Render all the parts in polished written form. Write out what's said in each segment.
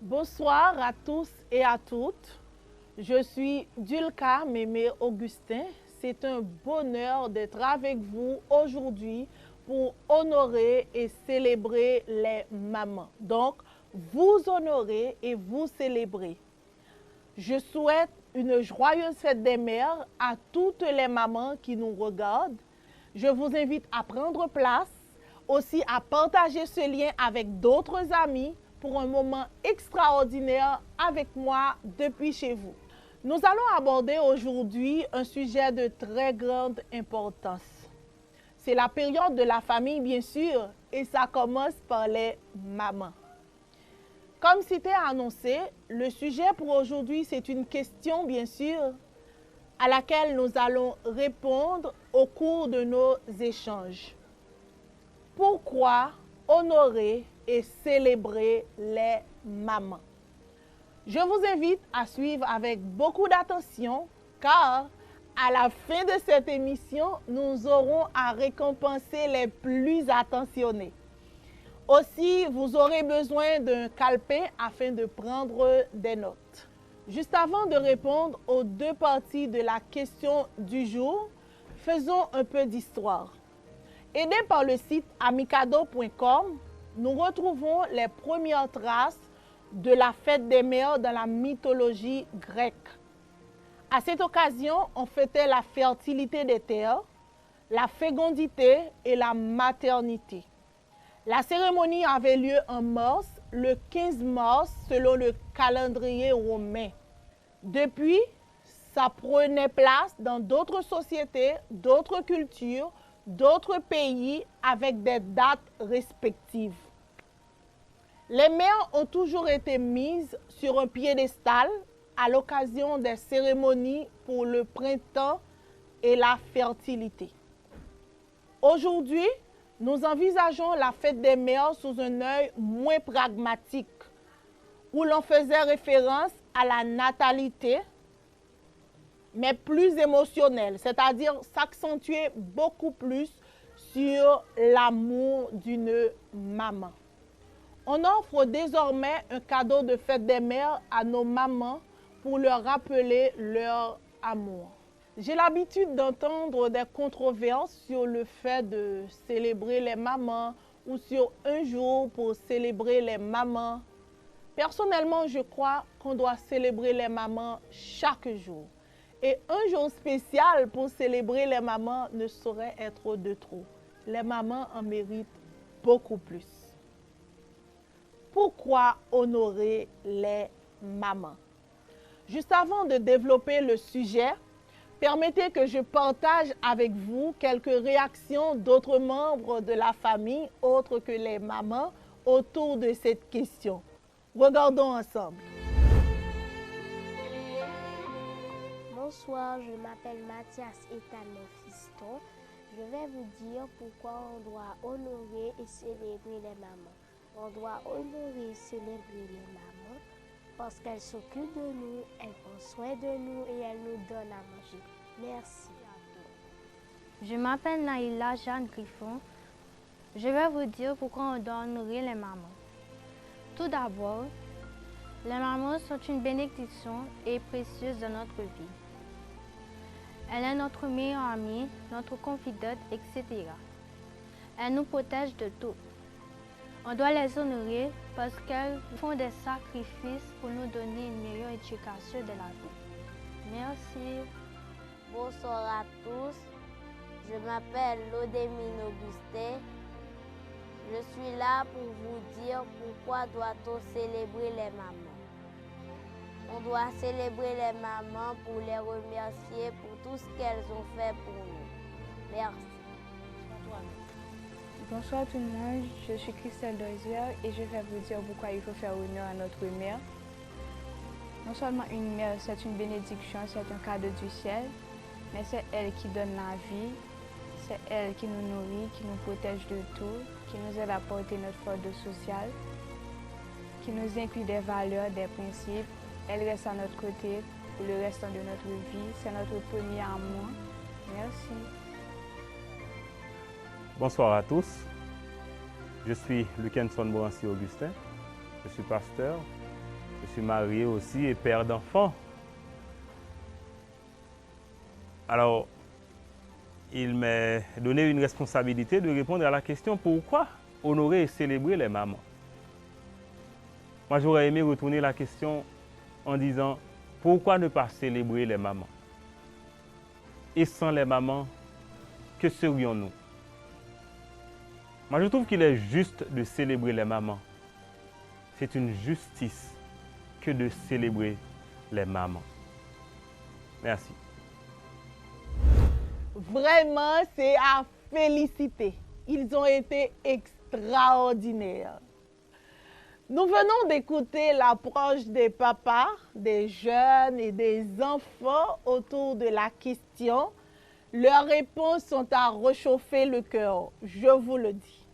Bonsoir à tous et à toutes. Je suis Dulka Mémé Augustin. C'est un bonheur d'être avec vous aujourd'hui pour honorer et célébrer les mamans. Donc, vous honorer et vous célébrer. Je souhaite une joyeuse fête des mères à toutes les mamans qui nous regardent. Je vous invite à prendre place, aussi à partager ce lien avec d'autres amis pour un moment extraordinaire avec moi depuis chez vous. Nous allons aborder aujourd'hui un sujet de très grande importance. C'est la période de la famille, bien sûr, et ça commence par les mamans. Comme c'était annoncé, le sujet pour aujourd'hui, c'est une question, bien sûr, à laquelle nous allons répondre au cours de nos échanges. Pourquoi honorer et célébrer les mamans? Je vous invite à suivre avec beaucoup d'attention car à la fin de cette émission, nous aurons à récompenser les plus attentionnés. Aussi, vous aurez besoin d'un calepin afin de prendre des notes. Juste avant de répondre aux deux parties de la question du jour, faisons un peu d'histoire. Aidés par le site amicado.com, nous retrouvons les premières traces de la fête des mères dans la mythologie grecque. À cette occasion, on fêtait la fertilité des terres, la fécondité et la maternité. La cérémonie avait lieu en mars, le 15 mars, selon le calendrier romain. Depuis, ça prenait place dans d'autres sociétés, d'autres cultures, d'autres pays avec des dates respectives. Les mères ont toujours été mises sur un piédestal à l'occasion des cérémonies pour le printemps et la fertilité. Aujourd'hui, nous envisageons la fête des mères sous un œil moins pragmatique, où l'on faisait référence à la natalité, mais plus émotionnelle, c'est-à-dire s'accentuer beaucoup plus sur l'amour d'une maman. On offre désormais un cadeau de fête des mères à nos mamans pour leur rappeler leur amour. J'ai l'habitude d'entendre des controverses sur le fait de célébrer les mamans ou sur un jour pour célébrer les mamans. Personnellement, je crois qu'on doit célébrer les mamans chaque jour. Et un jour spécial pour célébrer les mamans ne saurait être de trop. Les mamans en méritent beaucoup plus. Pourquoi honorer les mamans? Juste avant de développer le sujet, permettez que je partage avec vous quelques réactions d'autres membres de la famille, autres que les mamans, autour de cette question. Regardons ensemble. Bonsoir, je m'appelle Mathias Ethan Fiston. Je vais vous dire pourquoi on doit honorer et célébrer les mamans. On doit honorer et célébrer les mamans parce qu'elles s'occupent de nous, elles prennent soin de nous et elles nous donnent à manger. Merci à tous. Je m'appelle Naïla Jeanne Griffon. Je vais vous dire pourquoi on doit honorer les mamans. Tout d'abord, les mamans sont une bénédiction et précieuse dans notre vie. Elle est notre meilleure amie, notre confidente, etc. Elle nous protège de tout. On doit les honorer parce qu'elles font des sacrifices pour nous donner une meilleure éducation de la vie. Merci. Bonsoir à tous. Je m'appelle Lodémine Augustin. Je suis là pour vous dire pourquoi doit-on célébrer les mamans. On doit célébrer les mamans pour les remercier pour tout ce qu'elles ont fait pour nous. Merci. Bonsoir tout le monde, je suis Christelle Dozier et je vais vous dire pourquoi il faut faire honneur à notre mère. Non seulement une mère, c'est une bénédiction, c'est un cadeau du ciel, mais c'est elle qui donne la vie, c'est elle qui nous nourrit, qui nous protège de tout, qui nous aide à porter notre fardeau social, qui nous inclut des valeurs, des principes. Elle reste à notre côté pour le restant de notre vie. C'est notre premier amour. Merci. Bonsoir à tous. Je suis Lukenson Morancy Augustin. Je suis pasteur Je suis marié aussi et père d'enfants. Alors, il m'est donné une responsabilité de répondre à la question pourquoi honorer et célébrer les mamans. Moi, j'aurais aimé retourner la question en disant pourquoi ne pas célébrer les mamans? Et sans les mamans, que serions-nous? Moi, je trouve qu'il est juste de célébrer les mamans. C'est une justice que de célébrer les mamans. Merci. Vraiment, c'est à féliciter. Ils ont été extraordinaires. Nous venons d'écouter l'approche des papas, des jeunes et des enfants autour de la question. Leurs réponses sont à réchauffer le cœur, je vous le dis.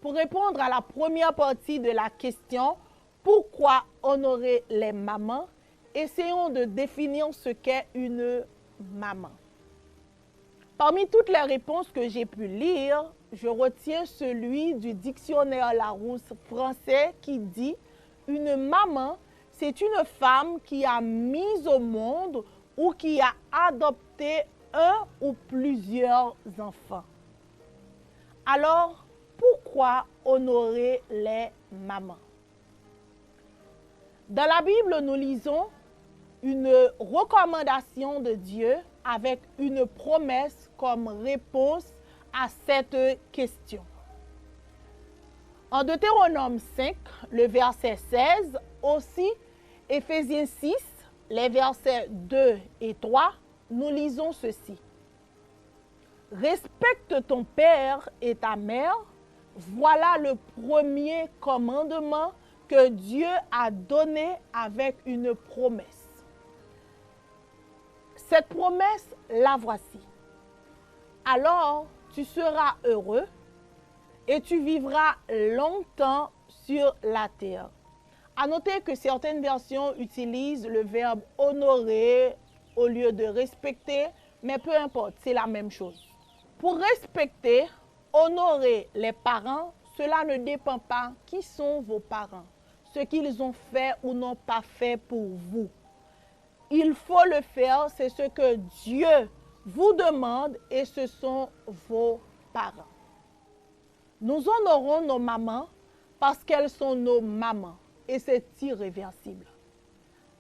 Pour répondre à la première partie de la question, pourquoi honorer les mamans? Essayons de définir ce qu'est une maman. Parmi toutes les réponses que j'ai pu lire, je retiens celui du dictionnaire Larousse français qui dit « Une maman, c'est une femme qui a mis au monde ou qui a adopté un ou plusieurs enfants. » Alors, pourquoi honorer les mamans? Dans la Bible, nous lisons une recommandation de Dieu avec une promesse comme réponse à cette question. En Deutéronome 5, le verset 16, aussi Éphésiens 6, les versets 2 et 3, nous lisons ceci. Respecte ton père et ta mère, voilà le premier commandement que Dieu a donné avec une promesse. Cette promesse, la voici. Alors, tu seras heureux et tu vivras longtemps sur la terre. À noter que certaines versions utilisent le verbe honorer au lieu de respecter, mais peu importe, c'est la même chose. Pour respecter, honorer les parents, cela ne dépend pas qui sont vos parents, ce qu'ils ont fait ou n'ont pas fait pour vous. Il faut le faire, c'est ce que Dieu vous demande et ce sont vos parents. Nous honorons nos mamans parce qu'elles sont nos mamans et c'est irréversible.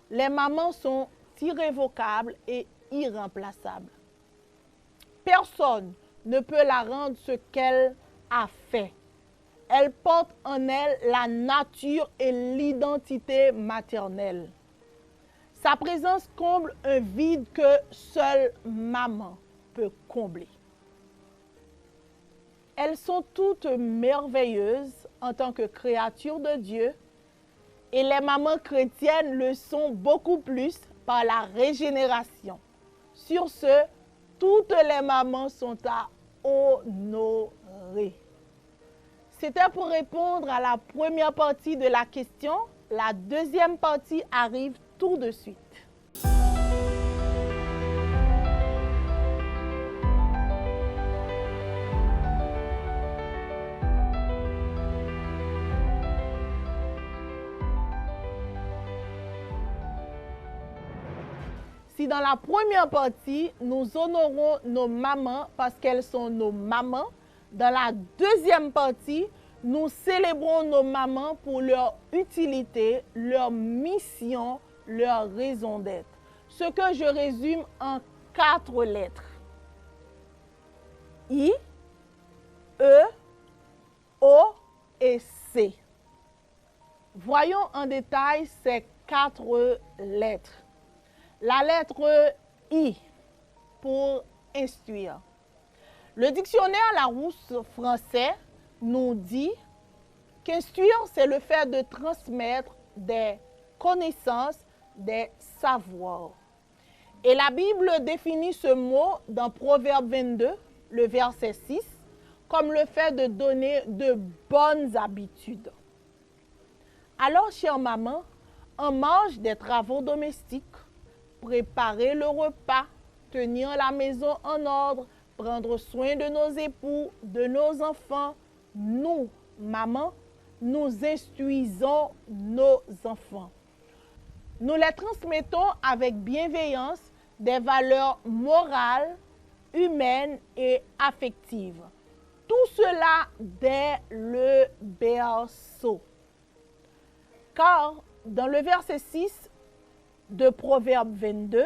Les mamans sont irrévocables et irremplaçables. Personne ne peut la rendre ce qu'elle a fait. Elle porte en elle la nature et l'identité maternelle. Sa présence comble un vide que seule maman peut combler. Elles sont toutes merveilleuses en tant que créatures de Dieu et les mamans chrétiennes le sont beaucoup plus par la régénération. Sur ce, toutes les mamans sont à honorer. C'était pour répondre à la première partie de la question. La deuxième partie arrive tout de suite. Si dans la première partie, nous honorons nos mamans parce qu'elles sont nos mamans, dans la deuxième partie, nous célébrons nos mamans pour leur utilité, leur mission, leur raison d'être. Ce que je résume en 4 lettres. I, E, O et C. Voyons en détail ces 4 lettres. La lettre I pour instruire. Le dictionnaire Larousse français nous dit qu'instruire, c'est le fait de transmettre des connaissances, des savoirs. Et la Bible définit ce mot dans Proverbe 22, le verset 6, comme le fait de donner de bonnes habitudes. Alors, chère maman, en marge des travaux domestiques, préparer le repas, tenir la maison en ordre, prendre soin de nos époux, de nos enfants, nous, maman, nous instruisons nos enfants. Nous les transmettons avec bienveillance des valeurs morales, humaines et affectives. Tout cela dès le berceau. Car dans le verset 6 de Proverbe 22,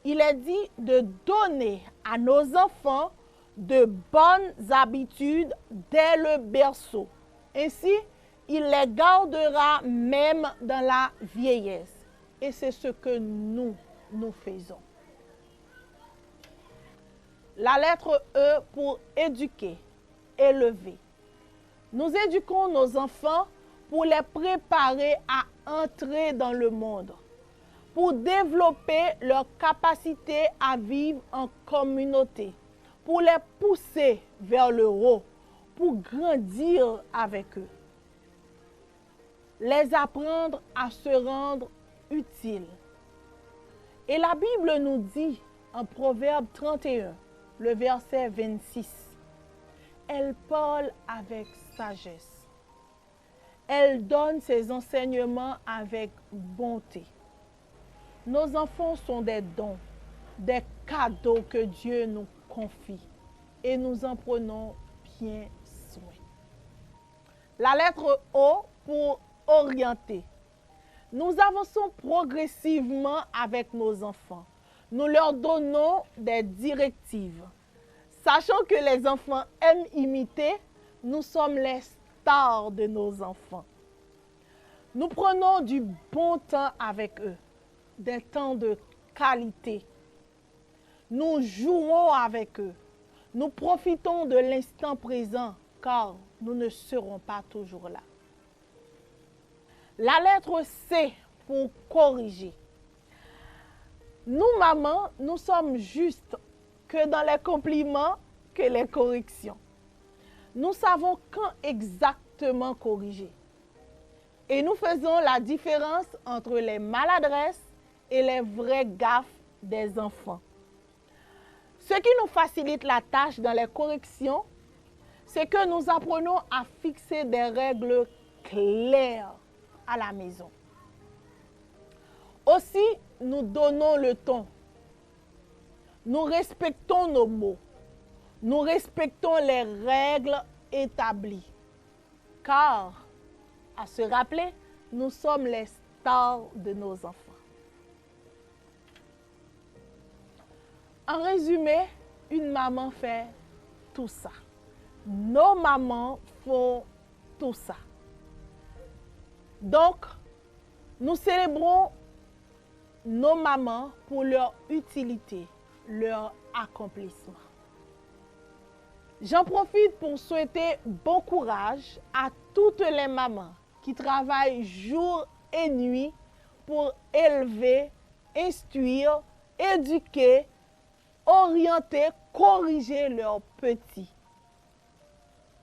il est dit de donner à nos enfants de bonnes habitudes dès le berceau. Ainsi, il les gardera même dans la vieillesse. Et c'est ce que nous faisons. La lettre E pour éduquer, élever. Nous éduquons nos enfants pour les préparer à entrer dans le monde, pour développer leur capacité à vivre en communauté, pour les pousser vers le haut, pour grandir avec eux. Les apprendre à se rendre utiles. Et la Bible nous dit en Proverbe 31, le verset 26, elle parle avec sagesse. Elle donne ses enseignements avec bonté. Nos enfants sont des dons, des cadeaux que Dieu nous confie et nous en prenons bien soin. La lettre O pour orienter. Nous avançons progressivement avec nos enfants. Nous leur donnons des directives. Sachant que les enfants aiment imiter, nous sommes les stars de nos enfants. Nous prenons du bon temps avec eux, des temps de qualité. Nous jouons avec eux. Nous profitons de l'instant présent car nous ne serons pas toujours là. La lettre C pour corriger. Nous, mamans, nous sommes justes que dans les compliments que les corrections. Nous savons quand exactement corriger. Et nous faisons la différence entre les maladresses et les vraies gaffes des enfants. Ce qui nous facilite la tâche dans les corrections, c'est que nous apprenons à fixer des règles claires à la maison. Aussi, nous donnons le ton. Nous respectons nos mots. Nous respectons les règles établies. Car, à se rappeler, nous sommes les stars de nos enfants. En résumé, une maman fait tout ça. Nos mamans font tout ça. Donc, nous célébrons nos mamans pour leur utilité, leur accomplissement. J'en profite pour souhaiter bon courage à toutes les mamans qui travaillent jour et nuit pour élever, instruire, éduquer, orienter, corriger leurs petits.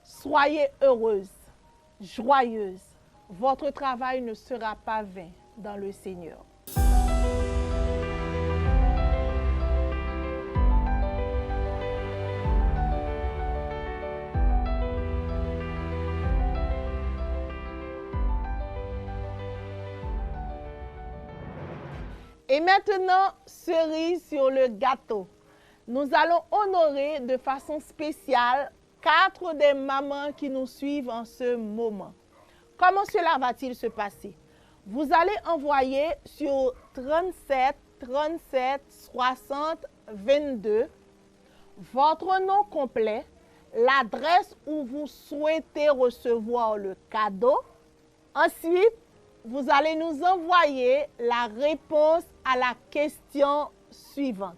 Soyez heureuses, joyeuses. Votre travail ne sera pas vain dans le Seigneur. Et maintenant, cerise sur le gâteau. Nous allons honorer de façon spéciale 4 des mamans qui nous suivent en ce moment. Comment cela va-t-il se passer? Vous allez envoyer sur 37 37 60 22 votre nom complet, l'adresse où vous souhaitez recevoir le cadeau. Ensuite, vous allez nous envoyer la réponse à la question suivante.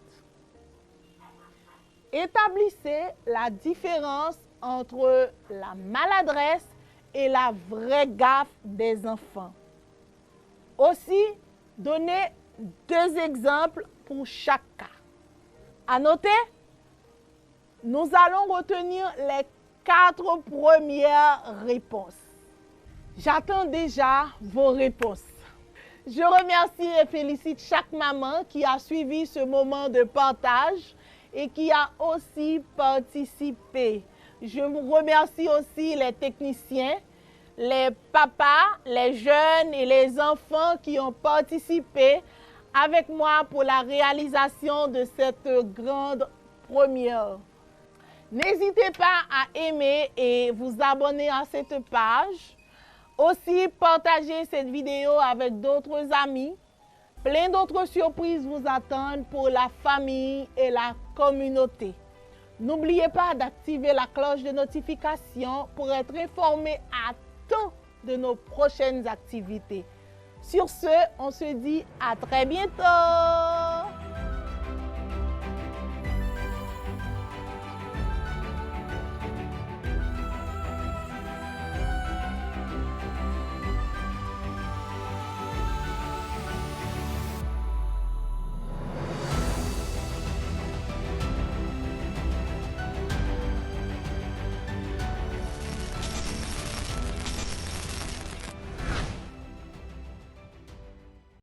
Établissez la différence entre la maladresse et la vraie gaffe des enfants. Aussi, donnez 2 exemples pour chaque cas. À noter, nous allons retenir les 4 premières réponses. J'attends déjà vos réponses. Je remercie et félicite chaque maman qui a suivi ce moment de partage et qui a aussi participé. Je vous remercie aussi les techniciens les papas, les jeunes et les enfants qui ont participé avec moi pour la réalisation de cette grande première. N'hésitez pas à aimer et vous abonner à cette page. Aussi, partagez cette vidéo avec d'autres amis. Plein d'autres surprises vous attendent pour la famille et la communauté. N'oubliez pas d'activer la cloche de notification pour être informé à temps de nos prochaines activités. Sur ce, on se dit à très bientôt!